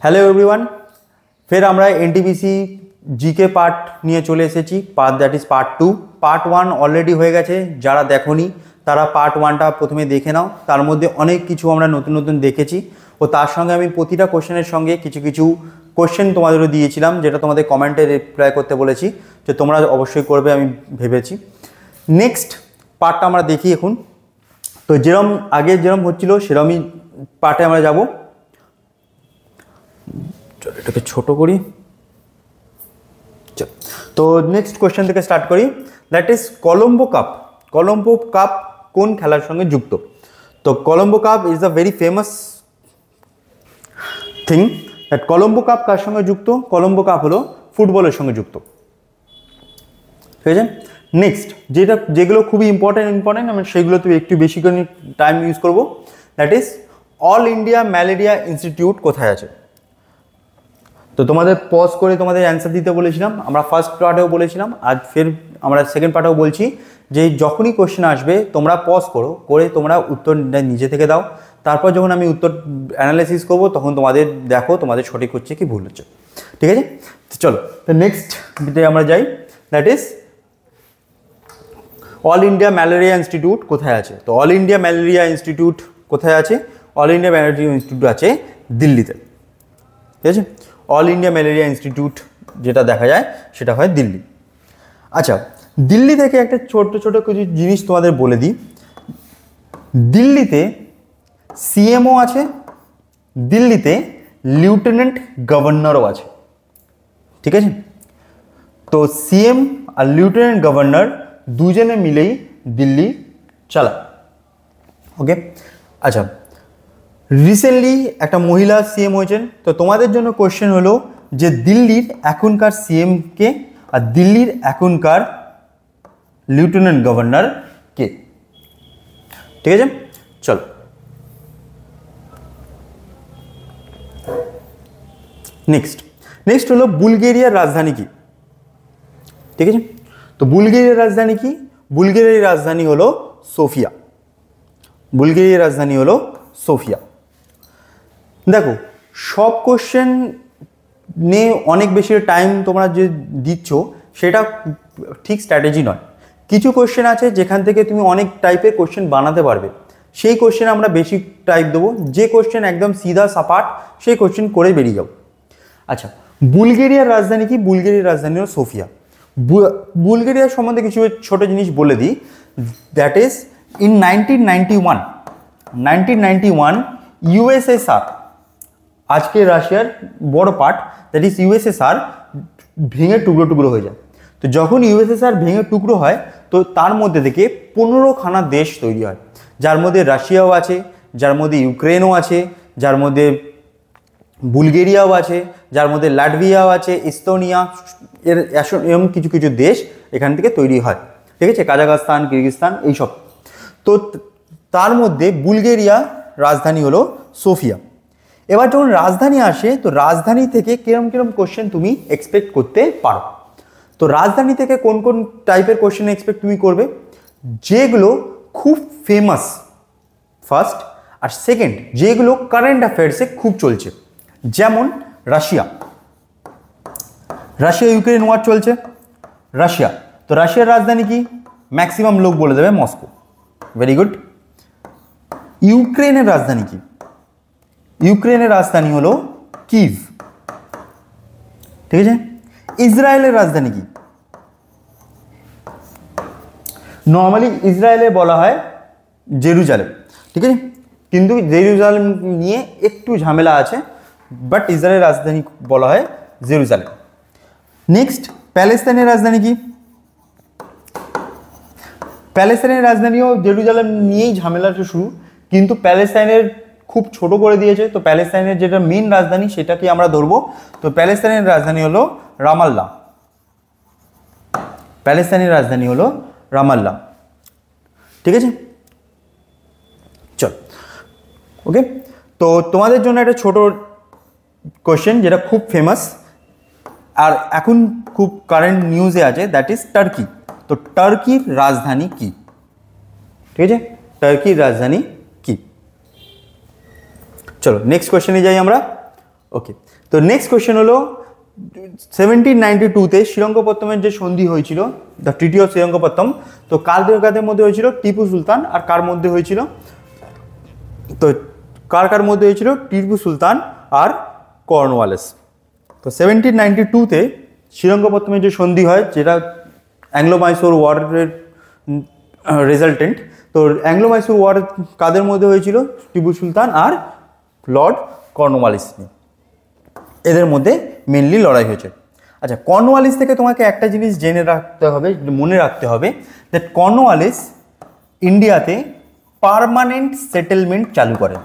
Hello everyone, ফের আমরা NTPC GK part নিয়ে চলে এসেছি। That is part 2। Part 1 already হয়ে গেছে, যারা দেখোনি তারা পার্ট 1টা প্রথমে দেখে নাও। তার মধ্যে অনেক কিছু আমরা নতুন নতুন দেখেছি, ও তার সঙ্গে আমি প্রতিটা কোশ্চেনের সঙ্গে কিছু কিছু কোশ্চেন তোমাদেরও দিয়েছিলাম, যেটা তোমাদের কমেন্টে রিপ্লাই করতে বলেছি, যে তোমরা অবশ্যই করবে আমি ভেবেছি। নেক্সট পার্টটা আমরা দেখি এখন। তো যেরকম আগে যেরকম হচ্ছিল সেরকমই পার্টে আমরা যাব। চল এটাকে ছোট করি। তো নেক্সট কোয়েশ্চেন থেকে স্টার্ট করি। That is Colombo cup. Colombo cup কোন খেলার সঙ্গে যুক্ত? তো Colombo cup is the very famous thing. That Colombo cup কার সঙ্গে যুক্ত? কলম্বো কাপ হলো ফুটবলের সঙ্গে যুক্ত, ঠিক আছে। নেক্সট যেগুলো খুবই ইম্পর্টেন্ট আমি সেগুলোতে একটু বেশি করে টাইম ইউজ করব। That is all India malaria institute কোথায় আছে? তো তোমাদের পজ করে তোমাদের অ্যান্সার দিতে বলেছিলাম, আমরা ফার্স্ট পার্টেও বলেছিলাম, আজ ফের আমরা সেকেন্ড পার্টেও বলছি যে যখনই কোশ্চেন আসবে তোমরা পজ করে তোমরা উত্তর নিজে থেকে দাও। তারপর যখন আমি উত্তর অ্যানালাইসিস করব তখন তোমাদের দেখো তোমাদের সঠিক হচ্ছে কি ভুল হচ্ছে, ঠিক আছে। তো চলো, তো নেক্সট আমরা যাই। That is all India malaria institute কোথায় আছে? তো অল ইন্ডিয়া ম্যালেরিয়া ইনস্টিটিউট কোথায় আছে? অল ইন্ডিয়া ম্যালেরিয়া ইনস্টিটিউট আছে দিল্লিতে, ঠিক আছে। অল ইন্ডিয়া ম্যালেরিয়া ইনস্টিটিউট যেটা দেখা যায় সেটা হয় দিল্লি। আচ্ছা, দিল্লি থেকে একটা ছোট ছোট কিছু জিনিস তোমাদের বলে দিই। দিল্লিতে সিএমও আছে, দিল্লিতে লেফটেন্যান্ট গভর্নরও আছে, ঠিক আছে। তো সিএম আর লেফটেন্যান্ট গভর্নর দুজনে মিলেই দিল্লি চালায়, ওকে। আচ্ছা, রিসেন্টলি একটা মহিলা সিএম হয়েছেন। তো তোমাদের জন্য কোশ্চেন হলো যে দিল্লির এখনকার সিএম কে আর দিল্লির এখনকার লেফটেন্যান্ট গভর্নর কে, ঠিক আছে। চলো নেক্সট হলো বুলগেরিয়ার রাজধানী কি, ঠিক আছে। তো বুলগেরিয়ার রাজধানী কি? বুলগেরিয়ার রাজধানী হলো সোফিয়া। বুলগেরিয়ার রাজধানী হলো সোফিয়া। দেখো, সব কোশ্চেন নিয়ে অনেক বেশি টাইম তোমরা যে দিচ্ছ সেটা ঠিক স্ট্র্যাটেজি নয়। কিছু কোশ্চেন আছে যেখান থেকে তুমি অনেক টাইপের কোশ্চেন বানাতে পারবে, সেই কোশ্চেন আমরা বেশি টাইপ দেবো। যে কোশ্চেন একদম সিধা সাপাট সেই কোশ্চেন করে বেরিয়ে যাও। আচ্ছা, বুলগেরিয়ার রাজধানী কি? বুলগেরিয়ার রাজধানী হলো সোফিয়া। বুলগেরিয়ার সম্বন্ধে কিছু ছোট জিনিস বলে দিই। দ্যাট ইজ ইন 1991 ইউএসএসআর, আজকে রাশিয়ার বড় পার্ট, দ্যাট ইজ ইউএসএসআর ভেঙে টুকরো টুকরো হয়ে যায়। তো যখন ইউএসএসআর ভেঙে টুকরো হয় তো তার মধ্যে থেকে 15খানা দেশ তৈরি হয়, যার মধ্যে রাশিয়াও আছে, যার মধ্যে ইউক্রেনও আছে, যার মধ্যে বুলগেরিয়াও আছে, যার মধ্যে লাটভিয়াও আছে, ইস্তোনিয়া, এরকম কিছু কিছু দেশ এখান থেকে তৈরি হয়, ঠিক আছে। কাজাখস্তান, কিরগিজস্তান এইসব। তো তার মধ্যে বুলগেরিয়া রাজধানী হলো সোফিয়া। এবার যখন রাজধানী আসে তো রাজধানী থেকে কিরম কিরম কোশ্চেন তুমি এক্সপেক্ট করতে পারো? তো রাজধানী থেকে কোন কোন টাইপের কোশ্চেন এক্সপেক্ট তুমি করবে? যেগুলো খুব ফেমাস ফার্স্ট, আর সেকেন্ড যেগুলো কারেন্ট অ্যাফেয়ার্সে খুব চলছে। যেমন রাশিয়া ইউক্রেন ওয়ার চলছে। রাশিয়া, তো রাশিয়ার রাজধানী কি? ম্যাক্সিমাম লোক বলে দেবে মস্কো, ভেরি গুড। ইউক্রেনের রাজধানী কি? ইউক্রেনের রাজধানী হলো কিভ, ঠিক আছে। ইসরায়েলের রাজধানী কি? নর্মালি ইসরায়েলে বলা হয় জেরুজালেম, ঠিক আছে, কিন্তু জেরুজালেম নিয়ে একটু ঝামেলা আছে, বাট ইসরায়েলের রাজধানী বলা হয় জেরুজালেম। নেক্সট, প্যালেস্তাইনের রাজধানী কি? প্যালেস্তাইনের রাজধানীও জেরুজালেম নিয়েই ঝামেলাটা শুরু, কিন্তু প্যালেস্তাইনের খুব ছোট করে দিয়েছে। তো প্যালেস্তাইনের যেটা মেন রাজধানী সেটাকে আমরা ধরবো। তো প্যালেস্তাইনের রাজধানী হলো রামাল্লা। প্যালেস্তাইনের রাজধানী হলো রামাল্লা, ঠিক আছে। চল, ওকে। তো তোমাদের জন্য একটা ছোট কোশ্চেন যেটা খুব ফেমাস আর এখন খুব কারেন্ট নিউজে আছে, দ্যাট ইজ টার্কি। তো টার্কির রাজধানী কি, ঠিক আছে। টার্কির রাজধানী কি? চলো নেক্সট কোয়েশ্চেনে যাই আমরা। ওকে, তো নেক্সট কোয়েশ্চেন হলো 1792-তে শ্রীরঙ্গপত্তমের যে সন্ধি হয়েছিল, দ্য ট্রিটি অফ শ্রীরঙ্গপত্তম, তো কাদের মধ্যে হয়েছিল? টিপু সুলতান আর কার মধ্যে হয়েছিল? তো কার মধ্যে হয়েছিল? টিপু সুলতান আর কর্নওয়ালিস। তো 1792-তে শ্রীরঙ্গপত্তমের যে সন্ধি হয়, যেটা অ্যাংলো মাইসোর ওয়ারের রেজাল্টেন্ট, তো অ্যাংলো মাইসোর ওয়ার কাদের মধ্যে হয়েছিল? টিপু সুলতান আর লর্ড কর্নওয়ালিস, এদের মধ্যে মেনলি লড়াই হয়েছে। আচ্ছা, কর্নওয়ালিস থেকে তোমাকে একটা জিনিস জেনে রাখতে হবে, মনে রাখতে হবে, দ্যাট কর্নওয়ালিস ইন্ডিয়াতে পার্মানেন্ট সেটেলমেন্ট চালু করেন।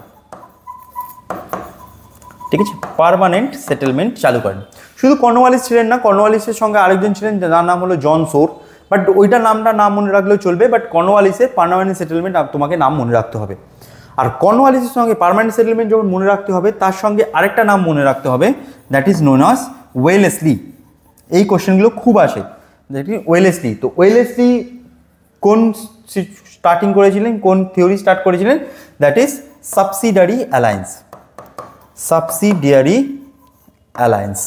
ঠিক আছে, পার্মানেন্ট সেটেলমেন্ট চালু করেন। শুধু কর্নওয়ালিস ছিলেন না, কর্নওয়ালিসের সঙ্গে আরেকজন ছিলেন যার নাম হলো জন সোর, বাট ওইটা নামটা নাম মনে রাখলেও চলবে, বাট কর্নওয়ালিসের পার্মানেন্ট সেটেলমেন্ট তোমাকে নাম মনে রাখতে হবে। আর কর্নওয়ালিসের সঙ্গে পার্মানেন্ট সেটেলমেন্ট যখন মনে রাখতে হবে, তার সঙ্গে আরেকটা নাম মনে রাখতে হবে, that is known as Wellesley. এই কোশ্চেনগুলো খুব আসে, দ্যাট ইজ ওয়েলেসলি। তো ওয়েলেসলি কোন স্টার্টিং করেছিলেন, কোন থিওরি স্টার্ট করেছিলেন? That is subsidiary alliance. Subsidiary alliance,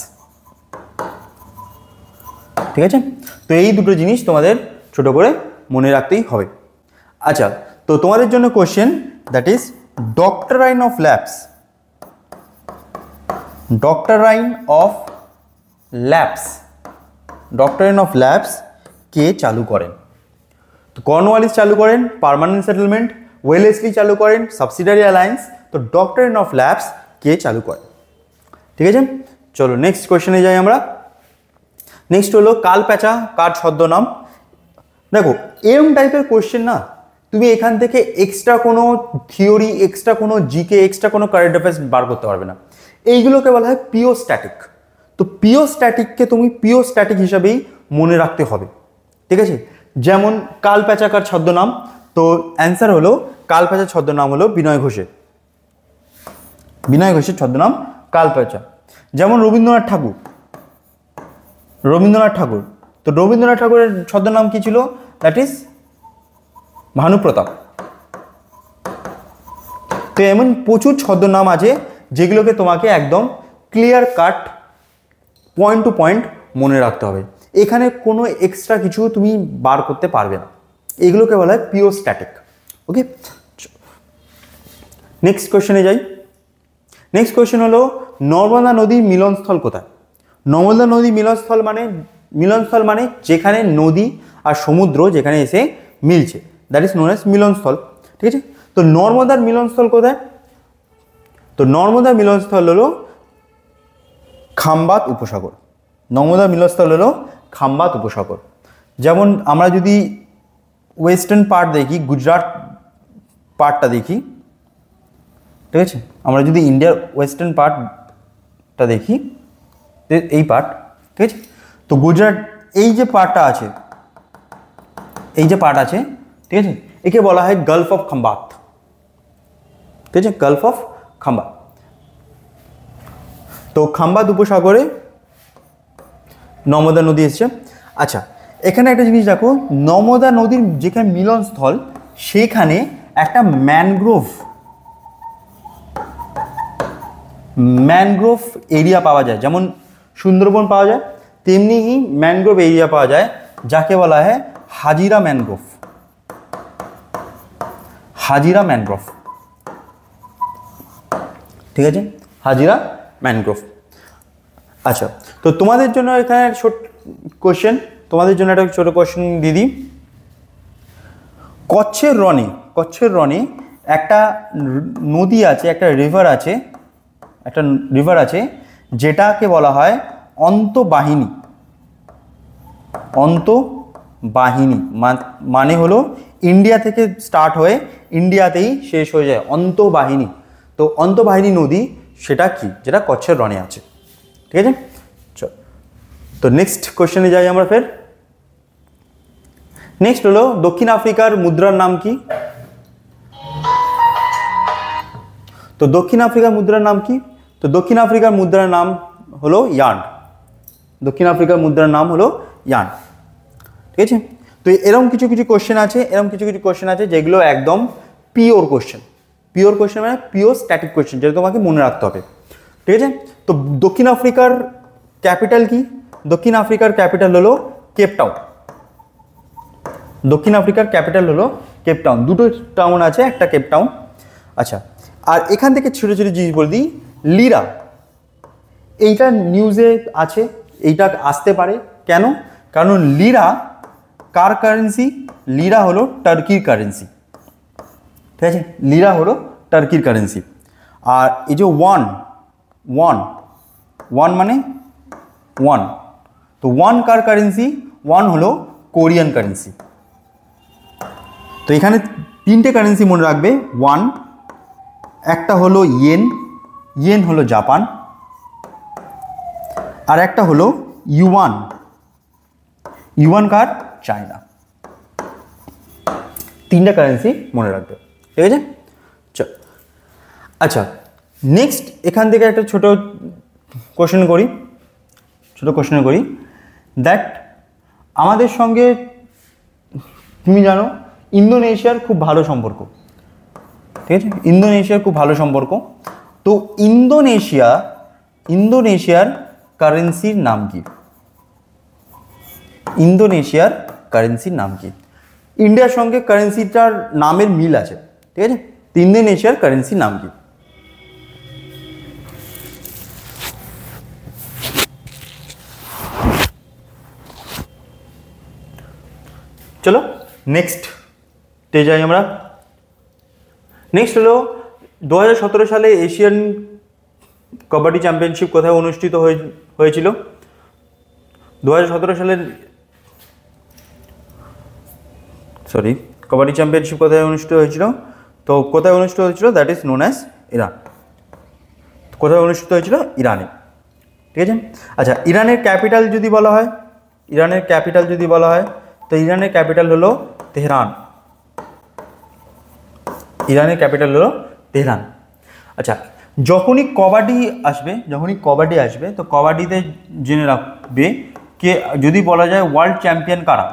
ঠিক আছে? তো এই দুটো জিনিস তোমাদের ছোট করে মনে রাখতেই হবে। আচ্ছা, তো তোমাদের জন্য question, that is doctrine of lapse. Doctrine of lapse, doctrine of lapse কে চালু করেন? তো কর্নওয়ালিস চালু করেন পার্মানেন্ট সেটেলমেন্ট, ওয়েলেসলি চালু করেন সাবসিডিয়ারি অ্যালায়েন্স, তো ডক্টরাইন অফ ল্যাপস কে চালু করেন? ঠিক আছে, চলো নেক্সট কোয়েশ্চেনে যাই আমরা। নেক্সট হলো কালপ্যাচা কার ছদ্মনাম? দেখো, এরম টাইপের কোয়েশ্চেন না, তুমি এখান থেকে এক্সট্রা কোনো থিওরি, এক্সট্রা কোনো জিকে, এক্সট্রা কোনো কারেন্ট অ্যাফেয়ার্স বার করতে পারবে না। এইগুলোকে বলা হয় পিওর স্ট্যাটিক। তো পিওর স্ট্যাটিককে তুমি পিওর স্ট্যাটিক হিসাবেই মনে রাখতে হবে। ঠিক আছে, যেমন কালপ্যাচা কার ছদ্মনাম? তো অ্যান্সার হলো কালপ্যাচার ছদ্মনাম হলো বিনয় ঘোষের। বিনয় ঘোষের ছদ্মনাম কালপ্যাচা। যেমন রবীন্দ্রনাথ ঠাকুর, রবীন্দ্রনাথ ঠাকুর, তো রবীন্দ্রনাথ ঠাকুরের ছদ্মনাম কি ছিল? That is Bhanupratap. তো এমন প্রচুর ছদ্মনাম আছে যেগুলোকে তোমাকে একদম clear cut point to point মনে রাখতে হবে। এখানে কোনো এক্সট্রা কিছু তুমি বার করতে পারবে না। এগুলোকে বলা হয় পিওর স্ট্যাটিক। ওকে, নেক্সট কোয়েশ্চেনে যাই। নেক্সট কোয়েশ্চেন হলো নর্মদা নদীর মিলনস্থল কোথায়? নর্মদা নদী মিলনস্থল মানে যেখানে নদী আর সমুদ্র যেখানে এসে মিলছে, দ্যাট ইজ নোন অ্যাজ মিলনস্থল। ঠিক আছে, তো নর্মদার মিলনস্থল কোথায়? তো নর্মদার মিলনস্থল হলো খাম্বাত উপসাগর। নর্মদার মিলনস্থল হলো খাম্বাত উপসাগর। যেমন আমরা যদি ওয়েস্টার্ন পার্ট দেখি, গুজরাট পার্টটা দেখি, ঠিক আছে, আমরা যদি ইন্ডিয়ার ওয়েস্টার্ন পার্টটা দেখি, এই পার্ট, ঠিক আছে, তো গুজরাট এই যে পার্টটা আছে, এই যে পার্ট আছে, ঠিক আছে, একে বলা হয় গালফ অফ খাম্বাত। ঠিক আছে, গালফ অফ খাম্বাত। তো খাম্বাত উপসাগরে নর্মদা নদী এসছে। আচ্ছা, এখানে একটা জিনিস দেখো, নর্মদা নদীর যেখানে মিলনস্থল সেখানে একটা ম্যানগ্রোভ এরিয়া পাওয়া যায়। যেমন সুন্দরবন পাওয়া যায়, তেমনি ম্যানগ্রোভ এরিয়া পাওয়া যায়, যাকে বলা হয় হাজিরা ম্যানগ্রোভ। হাজিরা ম্যানগ্রোভ, ঠিক আছে, হাজিরা ম্যানগ্রোভ। আচ্ছা, তো তোমাদের জন্য এখানে ছোট কোশ্চেন, তোমাদের জন্য একটা ছোট কোশ্চেন দিদি। কচ্ছের রণে একটা নদী আছে, একটা রিভার আছে, যেটাকে বলা হয় অন্তবাহিনী। অন্তবাহিনী মানে হলো ইন্ডিয়া থেকে স্টার্ট হয়ে ইন্ডিয়াতেই শেষ হয়ে যায়, অন্তবাহিনী। তো অন্তবাহিনী নদী সেটা কি? যেটা কচ্ছের রণে আছে। ঠিক আছে, চল তো নেক্সট কোশ্চেনে যাই আমরা ফের। নেক্সট হলো দক্ষিণ আফ্রিকার মুদ্রার নাম কি? তো দক্ষিণ আফ্রিকার মুদ্রার নাম কি? তো দক্ষিণ আফ্রিকার মুদ্রার নাম হলো ইয়ার্ন। দক্ষিণ আফ্রিকার মুদ্রার নাম হলো ইয়ার্ন। ঠিক আছে, তো এরকম কিছু কোশ্চেন আছে, যেগুলো একদম পিওর কোশ্চেন মানে পিওর স্ট্যাটিক কোশ্চেন, যেটা তোমাকে মনে রাখতে হবে। ঠিক আছে, তো দক্ষিণ আফ্রিকার ক্যাপিটাল কি? দক্ষিণ আফ্রিকার ক্যাপিটাল হলো কেপ টাউন। দক্ষিণ আফ্রিকার ক্যাপিটাল হলো কেপ টাউন। দুটো টাউন আছে, একটা কেপ টাউন। আচ্ছা, আর এখান থেকে ছোটো ছোটো জিনিস বলে দিই। লিরা, এইটা নিউজে আছে, এইটা আসতে পারে কেন? কারণ লিরা কার কারেন্সি? লিরা হলো টার্কির কারেন্সি, ঠিক আছে? লিরা হলো টার্কির কারেন্সি। আর এই যে ওয়ান ওয়ান ওয়ান মানে ওয়ান, তো ওয়ান কার কারেন্সি? ওয়ান হলো কোরিয়ান কারেন্সি। তো এখানে তিনটে কারেন্সি মনে রাখবে। ওয়ান, একটা হলো ইয়েন, ইয়েন হলো জাপান, আর একটা হলো ইউয়ান, ইউয়ান কার? চায়না। তিনটা কারেন্সি মনে রাখবে, ঠিক আছে? চল, আচ্ছা নেক্সট এখান থেকে একটা ছোট কোশ্চেন করি, দ্যাট আমাদের সঙ্গে তুমি জানো ইন্দোনেশিয়ার খুব ভালো সম্পর্ক, ঠিক আছে? ইন্দোনেশিয়ার খুব ভালো সম্পর্ক। তো ইন্দোনেশিয়ার কারেন্সির নাম কি? ইন্দোনেশিয়ার কারেন্সির নাম কি? ইন্ডিয়ার সঙ্গে কারেন্সিটার নামের মিল আছে, ঠিক আছে? তো ইন্দোনেশিয়ার কারেন্সির নাম কি? চলো নেক্সটে যাই আমরা। নেক্সট হলো 2017 সালে এশিয়ান কবাডি চ্যাম্পিয়নশিপ কোথায় অনুষ্ঠিত হয়েছিল? 2017 সালের কবাডি চ্যাম্পিয়নশিপ কোথায় অনুষ্ঠিত হয়েছিল? তো কোথায় অনুষ্ঠিত হয়েছিল? That is known as Iran. কোথায় অনুষ্ঠিত হয়েছিল? ইরানে, ঠিক আছে? আচ্ছা, ইরানের ক্যাপিটাল যদি বলা হয়, তো ইরানের ক্যাপিটাল হলো তেহরান। ইরানের ক্যাপিটাল হলো তেহরান। আচ্ছা, যখনই কবাডি আসবে তো কবাডিতে জেনে রাখবে কে, যদি বলা যায় ওয়ার্ল্ড চ্যাম্পিয়ন কারা,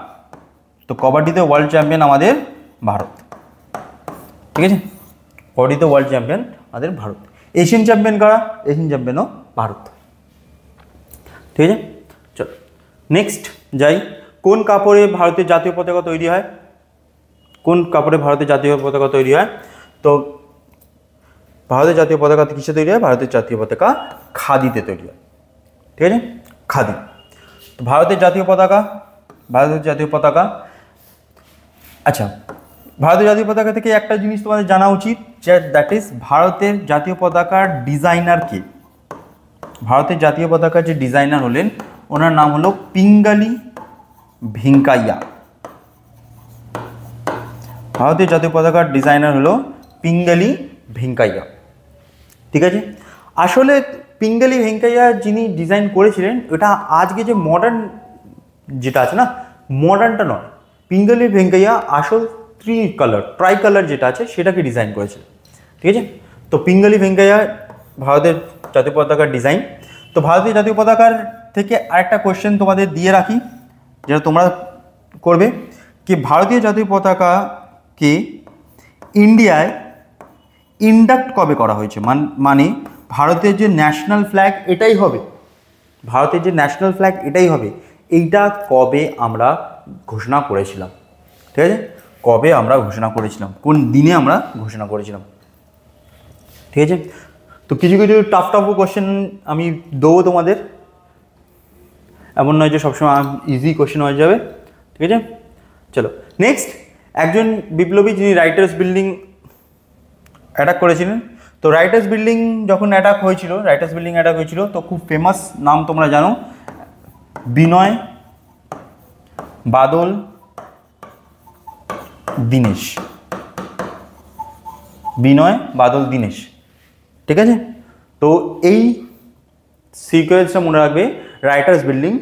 তো কবাডিতে ওয়ার্ল্ড চ্যাম্পিয়ন আমাদের ভারত, ঠিক আছে? কবাডিতে ওয়ার্ল্ড চ্যাম্পিয়ন আমাদের ভারত। এশিয়ান চ্যাম্পিয়ন কারা? এশিয়ান চ্যাম্পিয়নও ভারত, ঠিক আছে? চলো নেক্সট যাই। কোন কাপড়ে ভারতের জাতীয় পতাকা তৈরি হয়? তো ভারতের জাতীয় পতাকা কিসে তৈরি হয়? ভারতের জাতীয় পতাকা খাদিতে তৈরি হয়, ঠিক আছে? খাদি। তো ভারতের জাতীয় পতাকা, আচ্ছা ভারতের জাতীয় পতাকা থেকে একটা জিনিস তোমাদের জানা উচিত, যে দ্যাট ইজ ভারতের জাতীয় পতাকার ডিজাইনার কে? ভারতের জাতীয় পতাকার যে ডিজাইনার হলেন, ওনার নাম হলো পিঙ্গালি ভেঙ্কাইয়া। ভারতের জাতীয় পতাকার ডিজাইনার হলো পিঙ্গালি ভেঙ্কাইয়া, ঠিক আছে? আসলে পিঙ্গালি ভেঙ্কাইয়া যিনি ডিজাইন করেছিলেন, এটা আজকে যে মডার্ন যেটা আছে না, মডার্নটা নয়। পিঙ্গালি ভেঙ্কাইয়া আসল ট্রাই কালার যেটা আছে সেটাকে ডিজাইন করেছিল, ঠিক আছে? তো পিঙ্গালি ভেঙ্কাইয়া ভারতের জাতীয় পতাকার ডিজাইন। তো ভারতীয় জাতীয় পতাকার থেকে আরেকটা কোয়েশ্চেন তোমাদের দিয়ে রাখি, যেটা তোমরা করবে, কি ভারতীয় জাতীয় পতাকাকে ইন্ডিয়ায় ইন্ডাক্ট কবে করা হয়েছে? মানে ভারতের যে ন্যাশনাল ফ্ল্যাগ এটাই হবে, এইটা কবে আমরা ঘোষণা করেছিলাম, ঠিক আছে? কবে আমরা ঘোষণা করেছিলাম, কোন দিনে আমরা ঘোষণা করেছিলাম, ঠিক আছে? তো কিছু টাফ কোশ্চেন আমি দেবো তোমাদের, এমন নয় যে সবসময় ইজি কোশ্চেন হয়ে যাবে, ঠিক আছে? চলো নেক্সট, একজন বিপ্লবী যিনি রাইটার্স বিল্ডিং অ্যাটাক করেছিলেন। তো রাইটার্স বিল্ডিং যখন অ্যাটাক হয়েছিল, তো খুব ফেমাস নাম তোমরা জানো, বিনয় বাদল দীনেশ, ঠিক আছে? তো এই সিকোয়েন্সটা মনে রাখবে রাইটার্স বিল্ডিং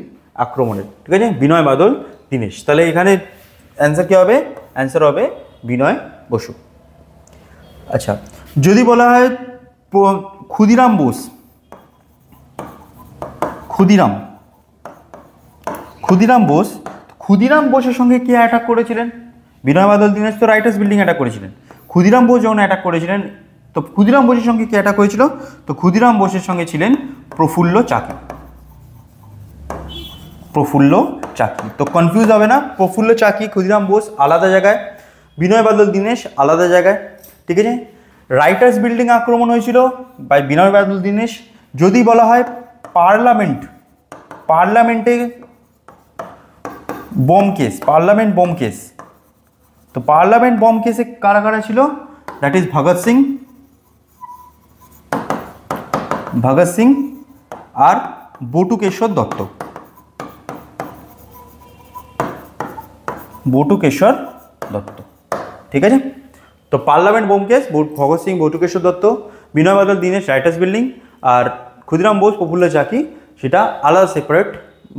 আক্রমণের, ঠিক আছে? বিনয় বাদল দীনেশ। তাহলে এখানে অ্যান্সার কী হবে? অ্যান্সার হবে বিনয় বসু। আচ্ছা, যদি বলা হয় ক্ষুদিরাম বোসের সঙ্গে কে অ্যাটাক করেছিলেন? বিনয় বাদল দীনেশ তো রাইটার্স বিল্ডিং অ্যাটাক করেছিলেন। ক্ষুদিরাম বোস যখন অ্যাটাক করেছিলেন, তো ক্ষুদিরাম বোসের সঙ্গে কে অ্যাটাক হয়েছিল? তো ক্ষুদিরাম বোসের সঙ্গে ছিলেন প্রফুল্ল চাকি। প্রফুল্ল চাকি, তো কনফিউজ হবে না। প্রফুল্ল চাকি, ক্ষুদিরাম বোস আলাদা জায়গায়, বিনয় বাদল দীনেশ আলাদা জায়গায়, ঠিক আছে। রাইটার্স বিল্ডিং আক্রমণ হয়েছিল বাই বিনয় বাদল দীনেশ। যদি বলা হয় পার্লামেন্টে bomb case, parliament bomb case, তো পার্লামেন্ট বোম কেসে কারা কারা ছিল? দ্যাট ইজ ভগৎ সিং আর বটুকেশ্বর দত্ত। বটুকেশ্বর দত্ত, ঠিক আছে। তো parliament bomb case, Bhagat Singh, Batukeshwar Dutt, Binoy Badal Dinesh Writers' Building, আর ক্ষুদিরাম বোস প্রফুল্ল চাকি সেটা আলাদা সেপারেট।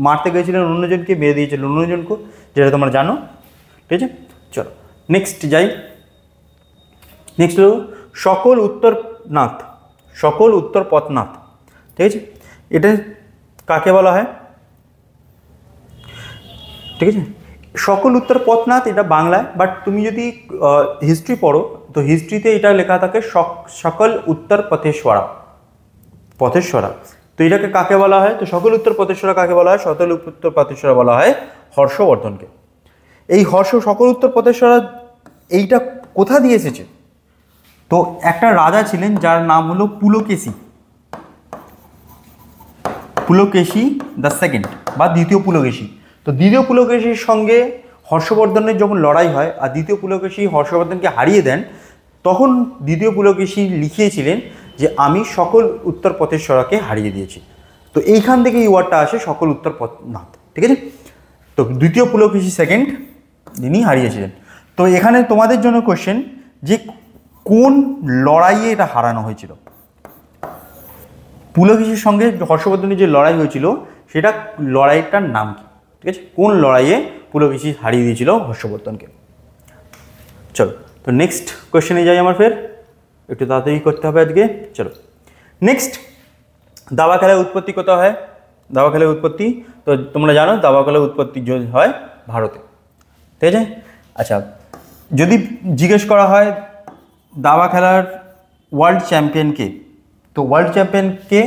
মারতে গিয়েছিলেন অন্যজনকে, মেরে দিয়েছিলেন অন্যজনকে, যেটা তোমরা জানো, ঠিক আছে। চলো নেক্সট যাই। নেক্সট হলো সকল উত্তর পথনাথ, ঠিক আছে। এটা কাকে বলা হয়? ঠিক আছে, সকল উত্তর পথনাথ এটা বাংলায়, বাট তুমি যদি হিস্ট্রি পড়ো তো হিস্ট্রিতে এটা লেখা থাকে সকল উত্তর পথেশ্বরা। তো এটাকে কাকে বলা হয়? তো সকল উত্তর পথেশ্বরা কাকে বলা হয়? সকল উত্তর পথেশ্বরা বলা হয় হর্ষবর্ধনকে। এই সকল উত্তর পথেশ্বরা এইটা কোথা দিয়ে এসেছে? তো একটা রাজা ছিলেন যার নাম হলো পুলকেশী দ্য সেকেন্ড বা দ্বিতীয় পুলকেশী। তো দ্বিতীয় পুলকেশীর সঙ্গে হর্ষবর্ধনের যখন লড়াই হয় আর দ্বিতীয় পুলকেশী হর্ষবর্ধনকে হারিয়ে দেন, তখন দ্বিতীয় পুলকেশী লিখিয়েছিলেন যে আমি সকল উত্তর পথেশ্বরাকে হারিয়ে দিয়েছি। তো এইখান থেকে এই ওয়ার্ডটা আসে, সকল উত্তর পথনাথ, ঠিক আছে। তো দ্বিতীয় পুলকেশী সেকেন্ড যিনি হারিয়েছিলেন। তো এখানে তোমাদের জন্য কোশ্চেন যে কোন লড়াইয়ে এটা হারানো হয়েছিল? পুলকেশীর সঙ্গে হর্ষবর্ধনের যে লড়াই হয়েছিল সেটা লড়াইটার নাম কি? ঠিক আছে, কোন লড়াইয়ে পুলকেশী হারিয়ে দিয়েছিল হর্ষবর্ধনকে? চলো, তো নেক্সট কোয়েশ্চেনে যাই। আমার ফের একটু তাড়াতাড়ি করতে হবে আজকে। চলো নেক্সট, দাবা খেলার উৎপত্তি কোথায় হয়? দাবা খেলার উৎপত্তি তো তোমরা জানো, দাবা খেলার উৎপত্তি হয় ভারতে, ঠিক আছে। আচ্ছা, যদি জিজ্ঞেস করা হয় দাবা খেলার ওয়ার্ল্ড চ্যাম্পিয়নকে, তো ওয়ার্ল্ড চ্যাম্পিয়নকে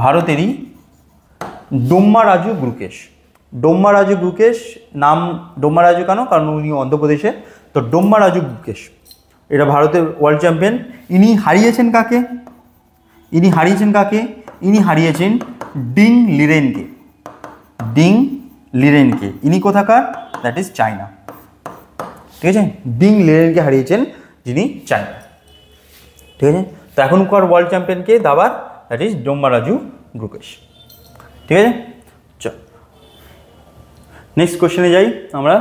ভারতেরই ডোম্মারাজু গুকেশ নাম। ডোম্মারাজু কেন? কারণ উনি অন্ধ্রপ্রদেশে, তো ডোম্মারাজু গুকেশ এটা ভারতের ওয়ার্ল্ড চ্যাম্পিয়ন। ইনি হারিয়েছেন কাকে? ইনি হারিয়েছেন ডিং লিরেনকে। ইনি কোথাকার? দ্যাট ইজ চায়না, ঠিক আছে। ডিং লিরেনকে হারিয়েছেন যিনি চায়না, ঠিক আছে। তো এখনকার ওয়ার্ল্ড চ্যাম্পিয়নকে দাবার, দ্যাট ইজ ডোম্মারাজু গুকেশ, ঠিক আছে। চল নেক্সট কোশ্চেনে যাই আমরা।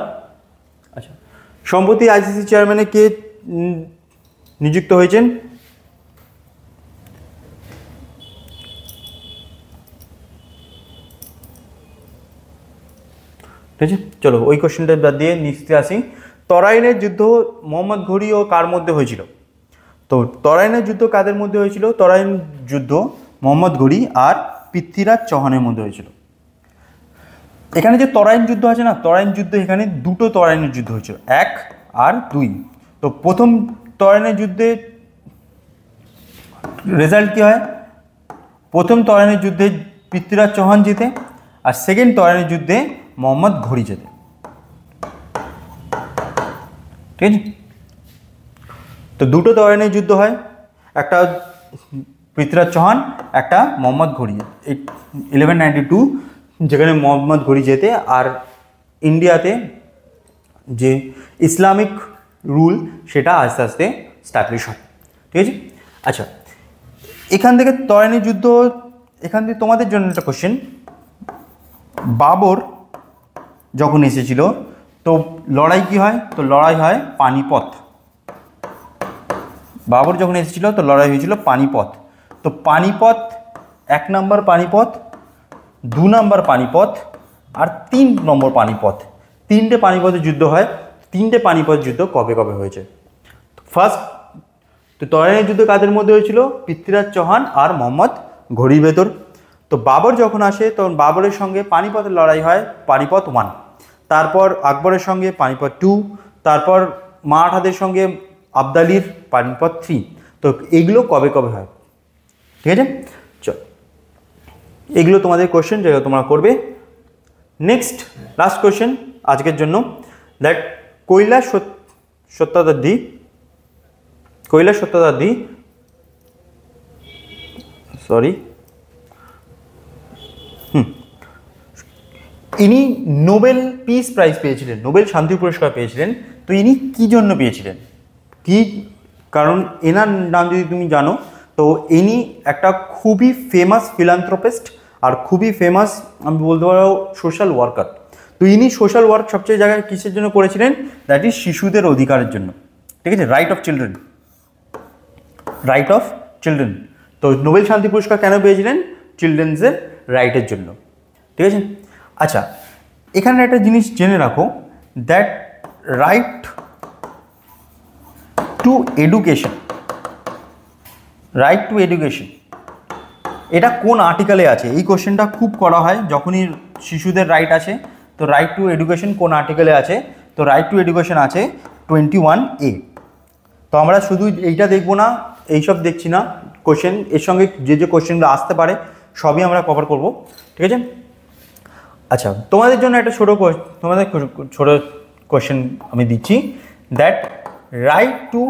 আচ্ছা, সম্প্রতি আইসিসি চেয়ারম্যানে কে নিযুক্ত হয়েছেন? ঠিক আছে, চলো ওই কোশ্চেনটা বাদ দিয়ে নেক্সটে আসি। তরাইনের যুদ্ধ মোহাম্মদ ঘুরি ও কার মধ্যে হয়েছিল? তো তরাইনের যুদ্ধ কাদের মধ্যে হয়েছিল? তরাইন যুদ্ধ মোহাম্মদ ঘুরি আর পৃথ্বীরাজ চৌহানের মধ্যে হয়েছিল। এখানে যে তরাইন যুদ্ধ আছে না, তরাইন যুদ্ধ, এখানে দুটো তরাইনের যুদ্ধ হয়েছিল, 1 আর 2। তো প্রথম তরাইনের যুদ্ধে রেজাল্ট কী হয়? প্রথম তরাইনের যুদ্ধে পৃথ্বীরাজ চৌহান জিতে, আর সেকেন্ড তরাইনের যুদ্ধে মোহাম্মদ ঘুরি জেতে, ঠিক আছে। তো দুটো তরাইনের যুদ্ধ হয়, একটা পৃথ্বীরাজ চৌহান, একটা মোহাম্মদ ঘুরি, 1192, যেখানে মোহাম্মদ ঘুরি জেতে। আর ইন্ডিয়াতে যে ইসলামিক রুল সেটা আস্তে আস্তে স্ট্যাবলিশ হয়, ঠিক আছে। আচ্ছা, এখান থেকে তরাইনের যুদ্ধ, এখান থেকে তোমাদের জন্য একটা কোশ্চেন। বাবর যখন এসেছিল তো লড়াই কি হয়? তো লড়াই হয় পানিপথ। বাবর যখন এসেছিল তো লড়াই হয়েছিল পানিপথ। তো পানিপথ, 1 নম্বর পানিপথ, 2 নম্বর পানিপথ আর 3 নম্বর পানিপথ, 3টে পানিপথের যুদ্ধ হয়। 3টে পানিপথ যুদ্ধ কবে কবে হয়েছে? ফার্স্ট, তো তরাইনের যুদ্ধ কাদের মধ্যে হয়েছিল? পৃথ্বীরাজ চৌহান আর মোহাম্মদ ঘুরির ভেতর। তো বাবর যখন আসে তখন বাবরের সঙ্গে পানিপথের লড়াই হয়, পানিপথ 1। তারপর আকবরের সঙ্গে পানিপথ 2, তারপর মারাঠাদের সঙ্গে আবদালির পানিপথ 3। তো এগুলো কবে কবে হয়? ঠিক আছে, চল এগুলো তোমাদের কোশ্চেন যেগুলো তোমরা করবে। নেক্সট লাস্ট কোশ্চেন আজকের জন্য, দ্যাট কৈলাস সত্যার্থী ইনি নোবেল পিস প্রাইজ পেয়েছিলেন, নোবেল শান্তি পুরস্কার পেয়েছিলেন। তো ইনি কী জন্য পেয়েছিলেন, কি কারণ এনার নাম যদি তুমি জানো, তো ইনি একটা খুবই ফেমাস ফিলান্থ্রোপিস্ট আর খুবই ফেমাস আমি বলতে পারো সোশ্যাল ওয়ার্কার। তো ইনি সোশ্যাল ওয়ার্ক সবচেয়ে জায়গায় কিসের জন্য করেছিলেন, দ্যাট ইজ শিশুদের অধিকারের জন্য। ঠিক আছে, রাইট অফ চিলড্রেন। তো নোবেল শান্তি পুরস্কার কেন পেয়েছিলেন, চিলড্রেন্সের রাইটের জন্য। ঠিক আছে, আচ্ছা এখানে একটা জিনিস জেনে রাখো, দ্যাট রাইট টু এডুকেশন এটা কোন আর্টিকেলে আছে? এই কোশ্চেনটা খুব করা হয় যখনই শিশুদের রাইট আছে। তো রাইট টু এডুকেশন কোন আর্টিকেলে আছে? তো রাইট টু এডুকেশন আছে 21A। তো আমরা শুধু এইটা দেখবো না, এইসব দেখছি না, কোশ্চেন এর সঙ্গে যে কোশ্চেনগুলো আসতে পারে সবই আমরা কভার করব। ঠিক আছে, আচ্ছা তোমাদের জন্য একটা ছোটো কোশ্চেন আমি দিচ্ছি, দ্যাট রাইট টু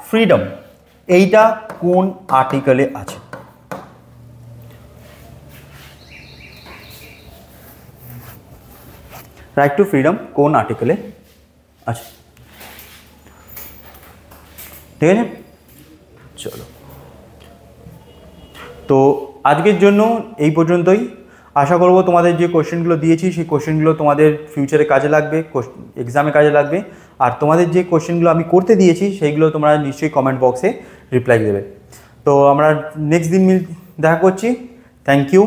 ফ্রিডম এইটা কোন আর্টিকেলে আছে? রাইট টু ফ্রিডম কোন আর্টিকেলে আছে? ঠিক আছে, চলো তো আজকের জন্য এই পর্যন্তই। আশা করব তোমাদের যে কোশ্চেনগুলো দিয়েছি সেই কোশ্চেনগুলো তোমাদের ফিউচারে কাজে লাগবে, এক্সামে কাজে লাগবে। আর তোমাদের যে কোশ্চেনগুলো আমি করতে দিয়েছি সেইগুলো তোমরা নিশ্চয়ই কমেন্ট বক্সে রিপ্লাই দেবে। তো আমরা নেক্সট দিন দেখা করছি। Thank you.